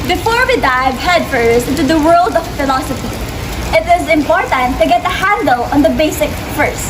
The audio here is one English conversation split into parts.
Before we dive headfirst into the world of philosophy, it is important to get a handle on the basic first.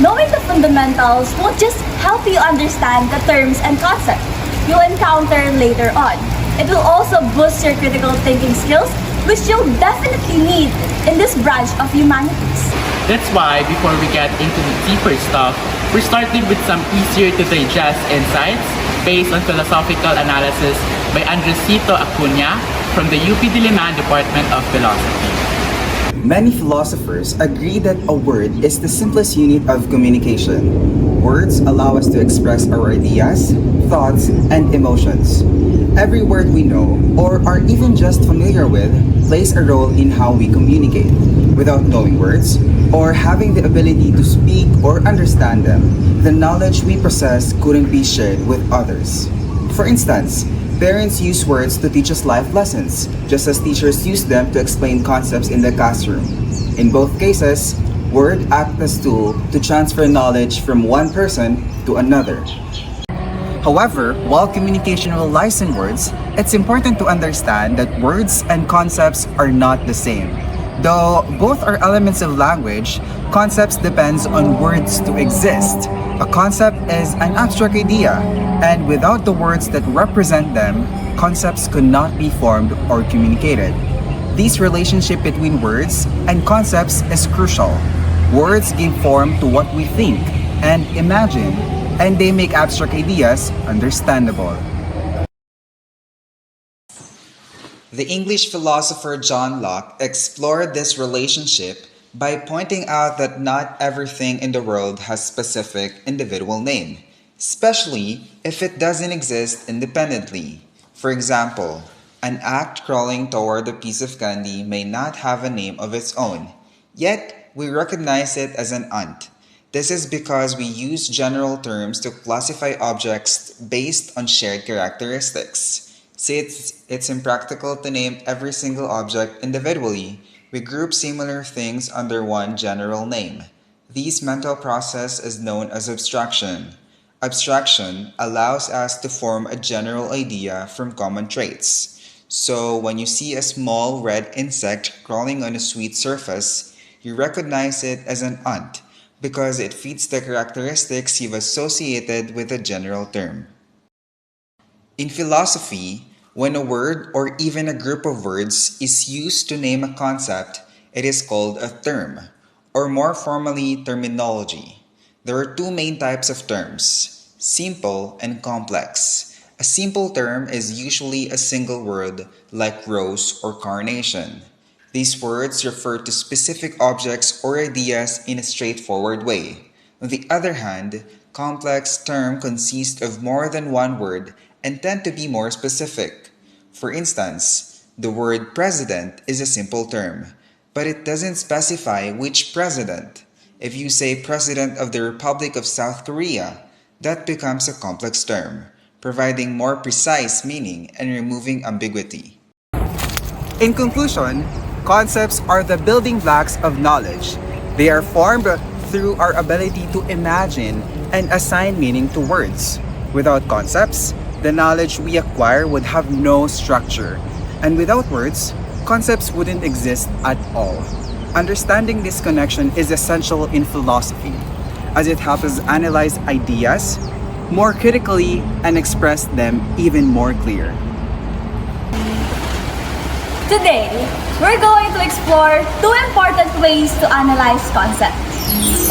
Knowing the fundamentals won't just help you understand the terms and concepts you'll encounter later on. It will also boost your critical thinking skills, which you'll definitely need in this branch of humanities. That's why before we get into the deeper stuff, we're starting with some easier to digest insights based on philosophical analysis by Andresito Acuña from the UPDEPP Department of Philosophy. Many philosophers agree that a word is the simplest unit of communication. Words allow us to express our ideas, thoughts, and emotions. Every word we know, or are even just familiar with, plays a role in how we communicate. Without knowing words, or having the ability to speak or understand them, the knowledge we possess couldn't be shared with others. For instance, parents use words to teach us life lessons, just as teachers use them to explain concepts in the classroom. In both cases, words act as tool to transfer knowledge from one person to another. However, while communication relies on words, it's important to understand that words and concepts are not the same. Though both are elements of language, concepts depends on words to exist. A concept is an abstract idea, and without the words that represent them, concepts could not be formed or communicated. This relationship between words and concepts is crucial. Words give form to what we think and imagine, and they make abstract ideas understandable. The English philosopher John Locke explored this relationship by pointing out that not everything in the world has specific individual name, especially if it doesn't exist independently. For example, an act crawling toward a piece of candy may not have a name of its own, yet we recognize it as an ant. This is because we use general terms to classify objects based on shared characteristics. Since it's impractical to name every single object individually, we group similar things under one general name. This mental process is known as abstraction. Abstraction allows us to form a general idea from common traits. So when you see a small red insect crawling on a sweet surface, you recognize it as an ant because it fits the characteristics you've associated with a general term. In philosophy, when a word or even a group of words is used to name a concept, it is called a term, or more formally, terminology. There are two main types of terms, simple and complex. A simple term is usually a single word like rose or carnation. These words refer to specific objects or ideas in a straightforward way. On the other hand, complex terms consist of more than one word and tend to be more specific. For instance, the word president is a simple term, but it doesn't specify which president. If you say President of the Republic of South Korea, that becomes a complex term, providing more precise meaning and removing ambiguity. In conclusion, concepts are the building blocks of knowledge. They are formed through our ability to imagine and assign meaning to words. Without concepts, the knowledge we acquire would have no structure. And without words, concepts wouldn't exist at all. Understanding this connection is essential in philosophy, as it helps us analyze ideas more critically and express them even more clear. Today, we're going to explore two important ways to analyze concepts: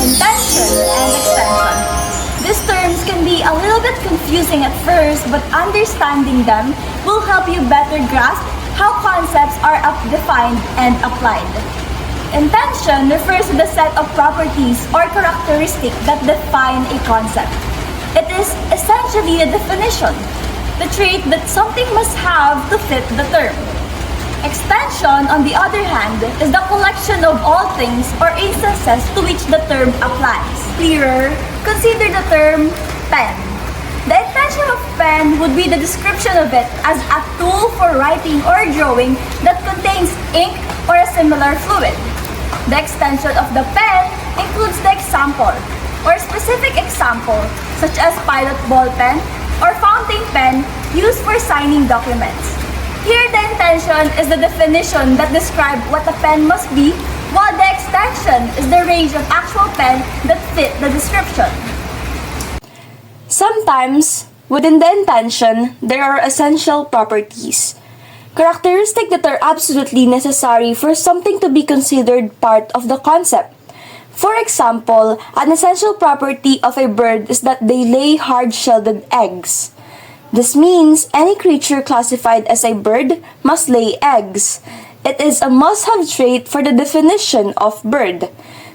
intension and extension. These terms can be a little bit confusing at first, but understanding them will help you better grasp how concepts are defined and applied. Intension refers to the set of properties or characteristics that define a concept. It is essentially a definition, the trait that something must have to fit the term. Extension, on the other hand, is the collection of all things or instances to which the term applies. Clearer, consider the term pen. The intention of pen would be the description of it as a tool for writing or drawing that contains ink or a similar fluid. The extension of the pen includes the example or specific example, such as pilot ball pen or fountain pen used for signing documents. Here, the intention is the definition that describes what a pen must be, while the extension is the range of actual pen that fit the description. Sometimes, within the intention, there are essential properties. Characteristics that are absolutely necessary for something to be considered part of the concept. For example, an essential property of a bird is that they lay hard-shelled eggs. This means any creature classified as a bird must lay eggs. It is a must-have trait for the definition of bird.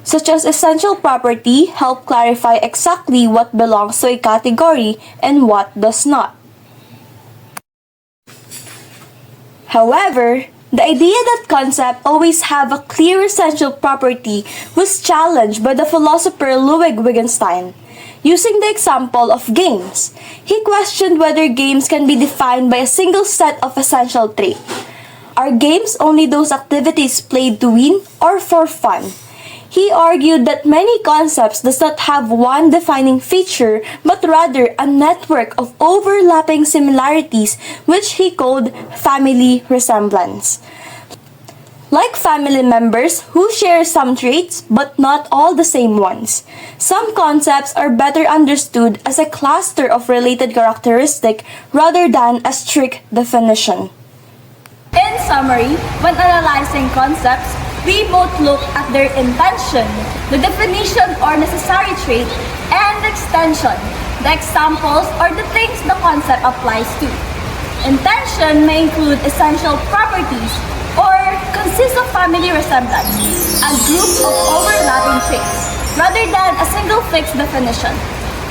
Such as essential property help clarify exactly what belongs to a category and what does not. However, the idea that concepts always have a clear essential property was challenged by the philosopher Ludwig Wittgenstein. Using the example of games, he questioned whether games can be defined by a single set of essential traits. Are games only those activities played to win or for fun? He argued that many concepts does not have one defining feature but rather a network of overlapping similarities which he called family resemblance. Like family members who share some traits but not all the same ones, some concepts are better understood as a cluster of related characteristics rather than a strict definition. In summary, when analyzing concepts, we both look at their intention, the definition or necessary trait, and the extension, the examples or the things the concept applies to. Intention may include essential properties or consist of family resemblance, a group of overlapping traits, rather than a single fixed definition.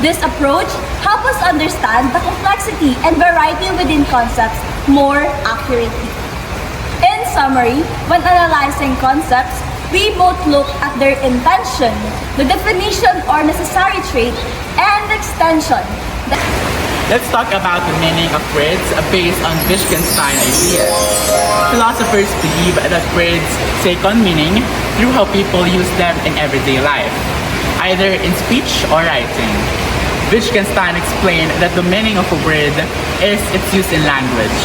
This approach helps us understand the complexity and variety within concepts more accurately. In summary, when analyzing concepts, we both look at their intention, the definition or necessary trait, and the extension. Let's talk about the meaning of words based on Wittgenstein ideas. Philosophers believe that words take on meaning through how people use them in everyday life, either in speech or writing. Wittgenstein explained that the meaning of a word is its use in language.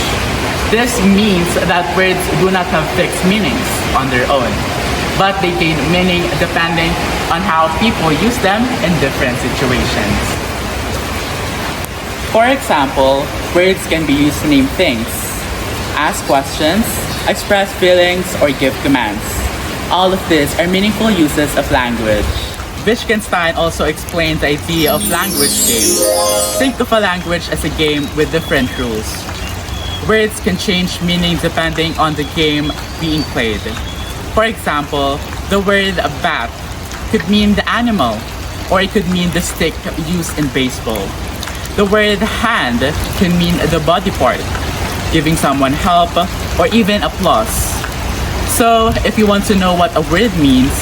This means that words do not have fixed meanings on their own, but they gain meaning depending on how people use them in different situations. For example, words can be used to name things, ask questions, express feelings, or give commands. All of these are meaningful uses of language. Wittgenstein also explained the idea of language games. Think of a language as a game with different rules. Words can change meaning depending on the game being played. For example, the word bat could mean the animal, or it could mean the stick used in baseball. The word hand can mean the body part, giving someone help or even applause. So, if you want to know what a word means,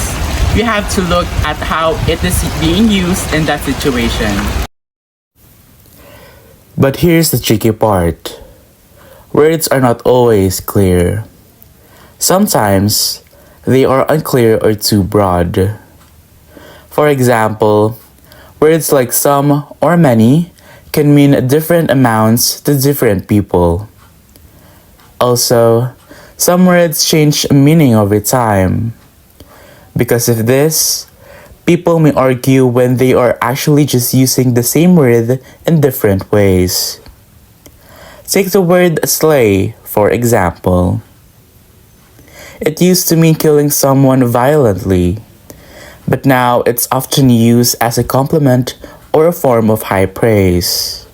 you have to look at how it is being used in that situation. But here's the tricky part. Words are not always clear. Sometimes, they are unclear or too broad. For example, words like some or many can mean different amounts to different people. Also, some words change meaning over time. Because of this, people may argue when they are actually just using the same word in different ways. Take the word slay, for example. It used to mean killing someone violently, but now it's often used as a compliment or a form of high praise.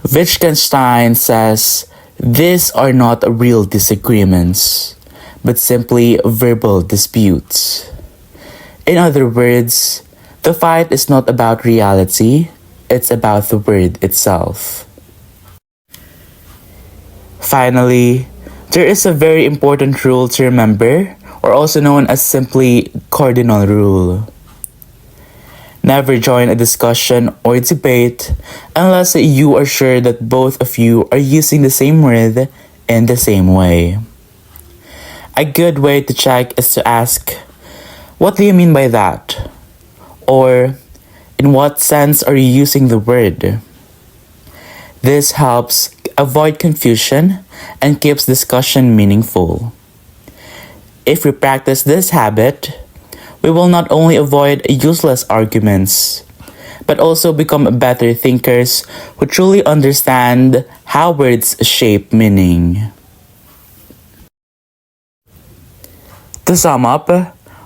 Wittgenstein says these are not real disagreements, but simply verbal disputes. In other words, the fight is not about reality, it's about the word itself. Finally, there is a very important rule to remember, or also known as simply cardinal rule. Never join a discussion or debate unless you are sure that both of you are using the same word in the same way. A good way to check is to ask, "What do you mean by that?" Or, "In what sense are you using the word?" This helps avoid confusion and keeps discussion meaningful. If we practice this habit, we will not only avoid useless arguments, but also become better thinkers who truly understand how words shape meaning. To sum up,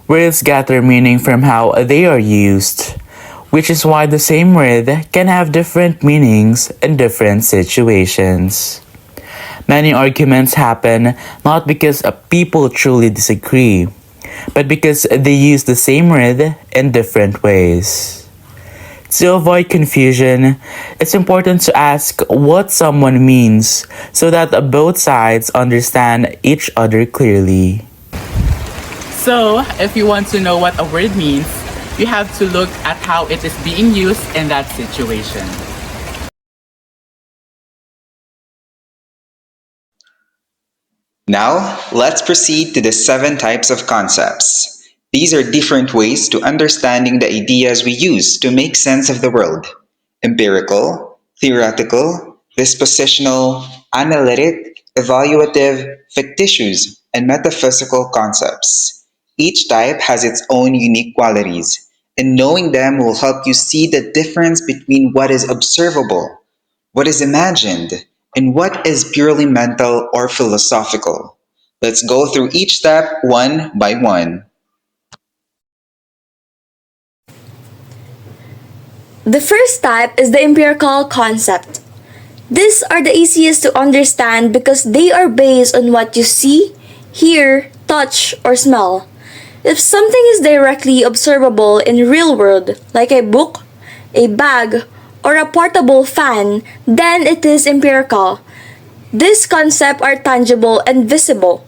words gather meaning from how they are used, which is why the same word can have different meanings in different situations. Many arguments happen not because people truly disagree, but because they use the same word in different ways. To avoid confusion, it's important to ask what someone means so that both sides understand each other clearly. So, if you want to know what a word means, you have to look at how it is being used in that situation. Now, let's proceed to the 7 types of concepts. These are different ways to understanding the ideas we use to make sense of the world: empirical, theoretical, dispositional, analytic, evaluative, fictitious, and metaphysical concepts. Each type has its own unique qualities, and knowing them will help you see the difference between what is observable, what is imagined, and what is purely mental or philosophical. Let's go through each step one by one. The first type is the empirical concept. These are the easiest to understand because they are based on what you see, hear, touch, or smell. If something is directly observable in real world, like a book, a bag, or a portable fan, then it is empirical. These concepts are tangible and visible,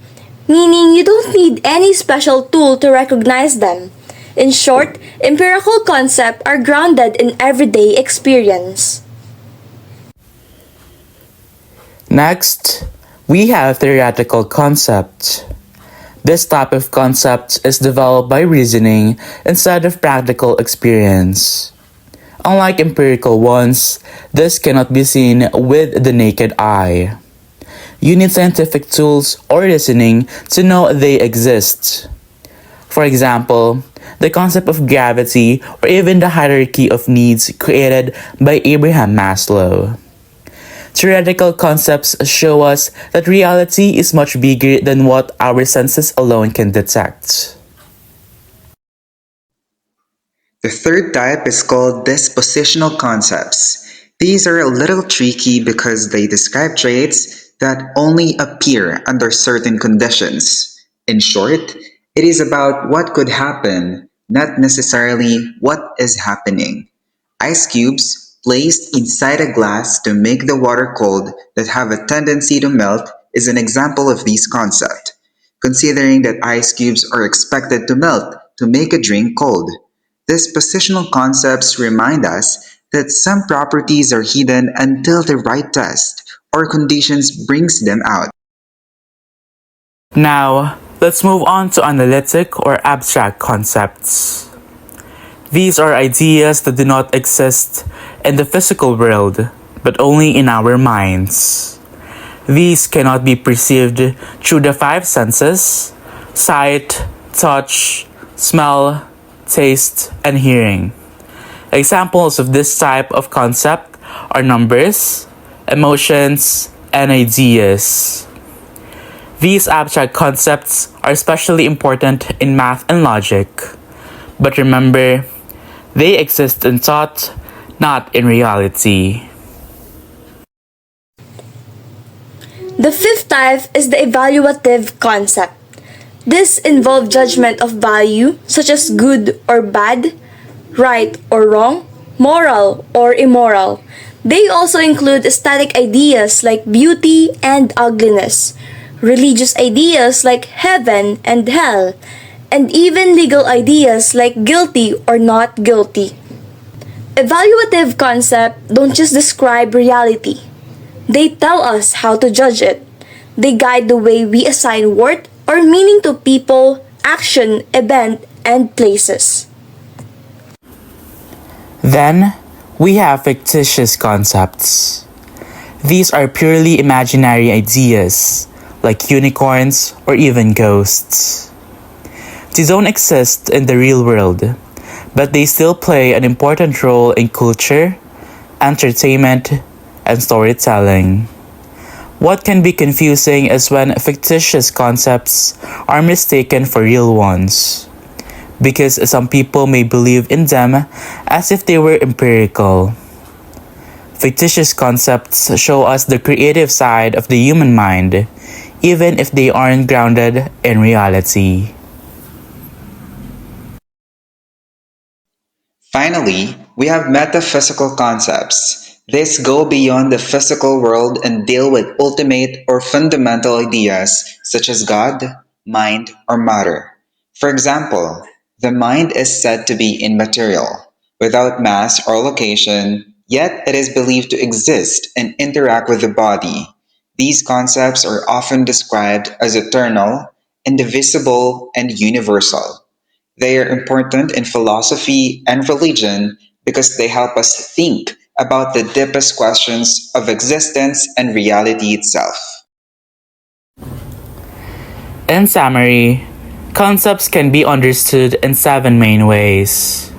meaning you don't need any special tool to recognize them. In short, empirical concepts are grounded in everyday experience. Next, we have theoretical concept. This type of concept is developed by reasoning instead of practical experience. Unlike empirical ones, this cannot be seen with the naked eye. You need scientific tools or reasoning to know they exist. For example, the concept of gravity or even the hierarchy of needs created by Abraham Maslow. Theoretical concepts show us that reality is much bigger than what our senses alone can detect. The third type is called dispositional concepts. These are a little tricky because they describe traits that only appear under certain conditions. In short, it is about what could happen, not necessarily what is happening. Ice cubes placed inside a glass to make the water cold that have a tendency to melt is an example of this concept, considering that ice cubes are expected to melt to make a drink cold. These positional concepts remind us that some properties are hidden until the right test or conditions brings them out. Now, let's move on to analytic or abstract concepts. These are ideas that do not exist in the physical world, but only in our minds. These cannot be perceived through the 5 senses: sight, touch, smell, taste, and hearing. Examples of this type of concept are numbers, emotions, and ideas. These abstract concepts are especially important in math and logic. But remember, they exist in thought, not in reality. The fifth type is the evaluative concept. This involves judgment of value, such as good or bad, right or wrong, moral or immoral. They also include aesthetic ideas like beauty and ugliness, religious ideas like heaven and hell, and even legal ideas like guilty or not guilty. Evaluative concepts don't just describe reality, they tell us how to judge it. They guide the way we assign worth or meaning to people, action, event, and places. Then, we have fictitious concepts. These are purely imaginary ideas, like unicorns or even ghosts. They don't exist in the real world, but they still play an important role in culture, entertainment, and storytelling. What can be confusing is when fictitious concepts are mistaken for real ones, because some people may believe in them as if they were empirical. Fictitious concepts show us the creative side of the human mind, even if they aren't grounded in reality. Finally, we have metaphysical concepts. These go beyond the physical world and deal with ultimate or fundamental ideas such as God, mind, or matter. For example, the mind is said to be immaterial, without mass or location, yet it is believed to exist and interact with the body. These concepts are often described as eternal, indivisible, and universal. They are important in philosophy and religion because they help us think about the deepest questions of existence and reality itself. In summary, concepts can be understood in 7 main ways.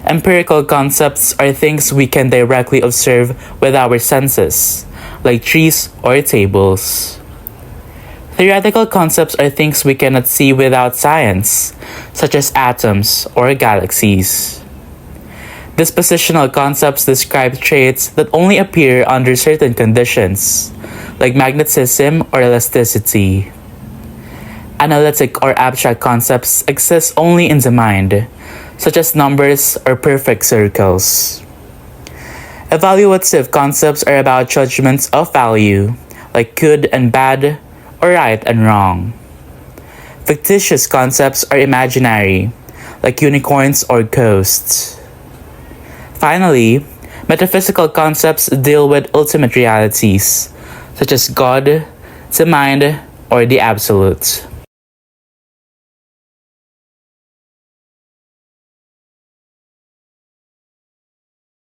Empirical concepts are things we can directly observe with our senses, like trees or tables. Theoretical concepts are things we cannot see without science, such as atoms or galaxies. Dispositional concepts describe traits that only appear under certain conditions, like magnetism or elasticity. Analytic or abstract concepts exist only in the mind, such as numbers or perfect circles. Evaluative concepts are about judgments of value, like good and bad, or right and wrong. Fictitious concepts are imaginary, like unicorns or ghosts. Finally, metaphysical concepts deal with ultimate realities, such as God, the mind, or the absolute.